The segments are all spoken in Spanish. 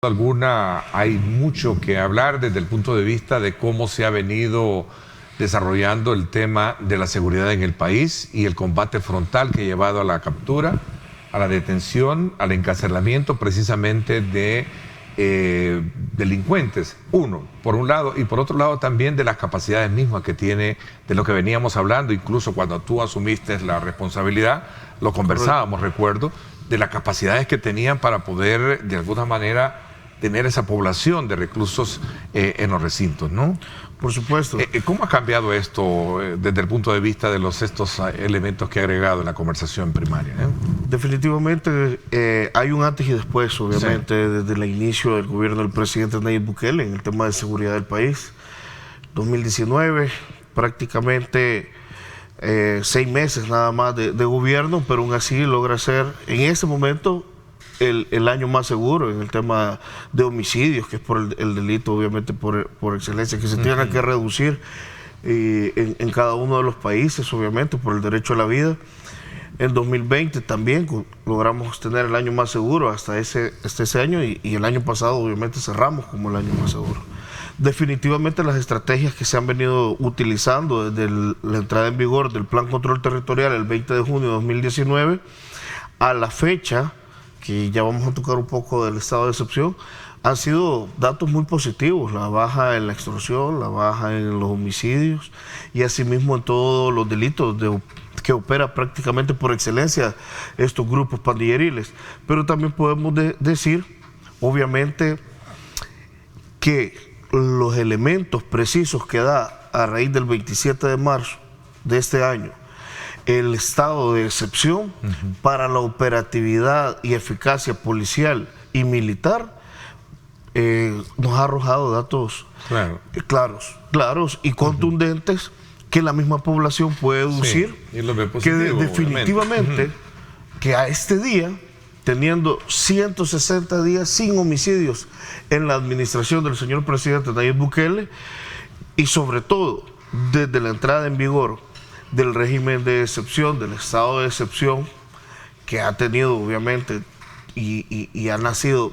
Alguna, hay mucho que hablar desde el punto de vista de cómo se ha venido desarrollando el tema de la seguridad en el país y el combate frontal que ha llevado a la captura, a la detención, al encarcelamiento precisamente de delincuentes. Uno, por un lado, y por otro lado también de las capacidades mismas que tiene, de lo que veníamos hablando, incluso cuando tú asumiste la responsabilidad, lo conversábamos, recuerdo, de las capacidades que tenían para poder, de alguna manera, tener esa población de reclusos en los recintos, ¿no? Por supuesto. ¿Cómo ha cambiado esto desde el punto de vista de estos elementos que ha agregado en la conversación primaria? Definitivamente hay un antes y después, obviamente, sí, desde el inicio del gobierno del presidente Nayib Bukele en el tema de seguridad del país. 2019, prácticamente 6 meses nada más de gobierno, pero aún así logra ser en ese momento el año más seguro en el tema de homicidios, que es por el delito obviamente por excelencia, que se tiene que reducir en cada uno de los países, obviamente, por el derecho a la vida. En 2020 también logramos tener el año más seguro hasta ese año y el año pasado obviamente cerramos como el año más seguro. Definitivamente las estrategias que se han venido utilizando desde la entrada en vigor del Plan Control Territorial el 20 de junio de 2019 a la fecha, que ya vamos a tocar un poco del estado de excepción, han sido datos muy positivos: la baja en la extorsión, la baja en los homicidios y asimismo en todos los delitos que opera prácticamente por excelencia estos grupos pandilleriles. Pero también podemos decir, obviamente, que los elementos precisos que da a raíz del 27 de marzo de este año el estado de excepción para la operatividad y eficacia policial y militar nos ha arrojado datos claros y contundentes que la misma población puede deducir, sí, que definitivamente que a este día, teniendo 160 días sin homicidios en la administración del señor presidente Nayib Bukele, y sobre todo desde la entrada en vigor del régimen de excepción, del estado de excepción, que ha tenido obviamente y ha nacido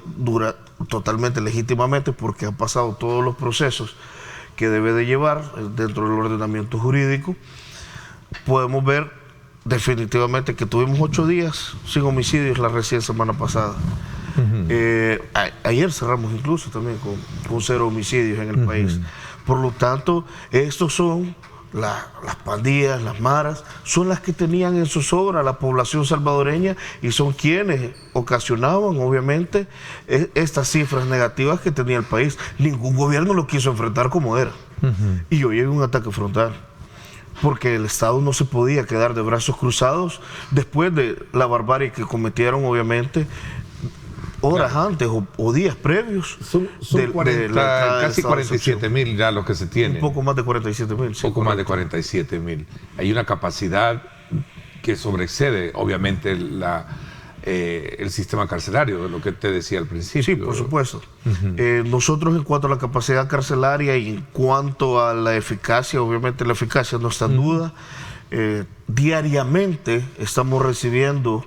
totalmente legítimamente, porque ha pasado todos los procesos que debe de llevar dentro del ordenamiento jurídico, podemos ver definitivamente que tuvimos 8 días sin homicidios la recién semana pasada. Ayer cerramos incluso también con 0 homicidios en el país. Por lo tanto, estos son las pandillas, las maras, son las que tenían en zozobra a la población salvadoreña y son quienes ocasionaban, obviamente, estas cifras negativas que tenía el país. Ningún gobierno lo quiso enfrentar como era. Y hoy hay un ataque frontal, porque el Estado no se podía quedar de brazos cruzados después de la barbarie que cometieron, obviamente, horas antes o días previos. Son casi 47.000 ya los que se tienen. Un poco más de 47.000. Sí, un poco más de 47.000. Hay una capacidad que sobreexcede, obviamente, el sistema carcelario, de lo que te decía al principio. Sí, por supuesto. Nosotros, en cuanto a la capacidad carcelaria y en cuanto a la eficacia, obviamente la eficacia no está en duda. Diariamente estamos recibiendo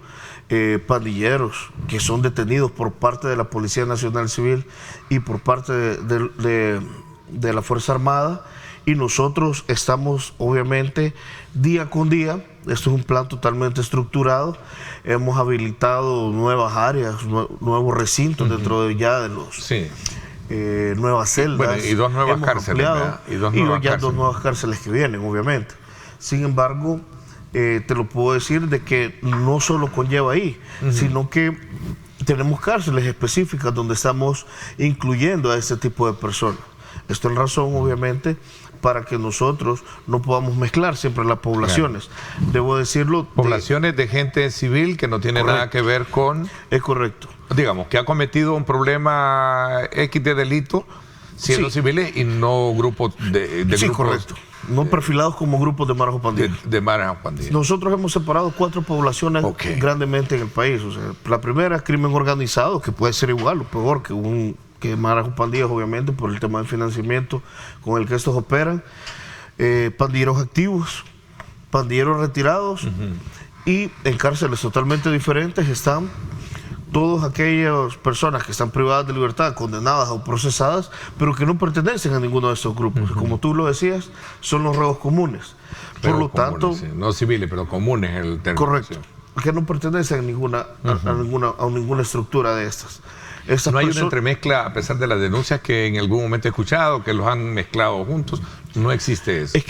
pandilleros que son detenidos por parte de la Policía Nacional Civil y por parte de la Fuerza Armada, y nosotros estamos obviamente día con día. Esto es un plan totalmente estructurado. Hemos habilitado nuevas áreas, nuevos recintos dentro de los nuevas celdas. Bueno, y 2 nuevas cárceles, y 2 nuevas cárceles que vienen, obviamente. Sin embargo, te lo puedo decir de que no solo conlleva ahí, sino que tenemos cárceles específicas donde estamos incluyendo a este tipo de personas. Esto es razón, obviamente, para que nosotros no podamos mezclar siempre las poblaciones. Debo decirlo. Poblaciones de gente civil que no tiene nada que ver con... Es correcto. Digamos, que ha cometido un problema X de delito siendo civiles y no grupos de grupos... Correcto. No perfilados como grupos de maras o pandillas. De maras o pandillas. Nosotros hemos separado 4 poblaciones grandemente en el país. O sea, la primera es crimen organizado, que puede ser igual o peor que maras o pandillas, obviamente, por el tema del financiamiento con el que estos operan. Pandilleros activos, pandilleros retirados, y en cárceles totalmente diferentes están todas aquellas personas que están privadas de libertad, condenadas o procesadas, pero que no pertenecen a ninguno de estos grupos. Como tú lo decías, son los reos comunes. Por lo tanto, sí. No civiles, pero comunes es el término. correcto, Sí. que no pertenecen a ninguna estructura de estas. No hay una entremezcla, a pesar de las denuncias que en algún momento he escuchado, que los han mezclado juntos, no existe eso. Es que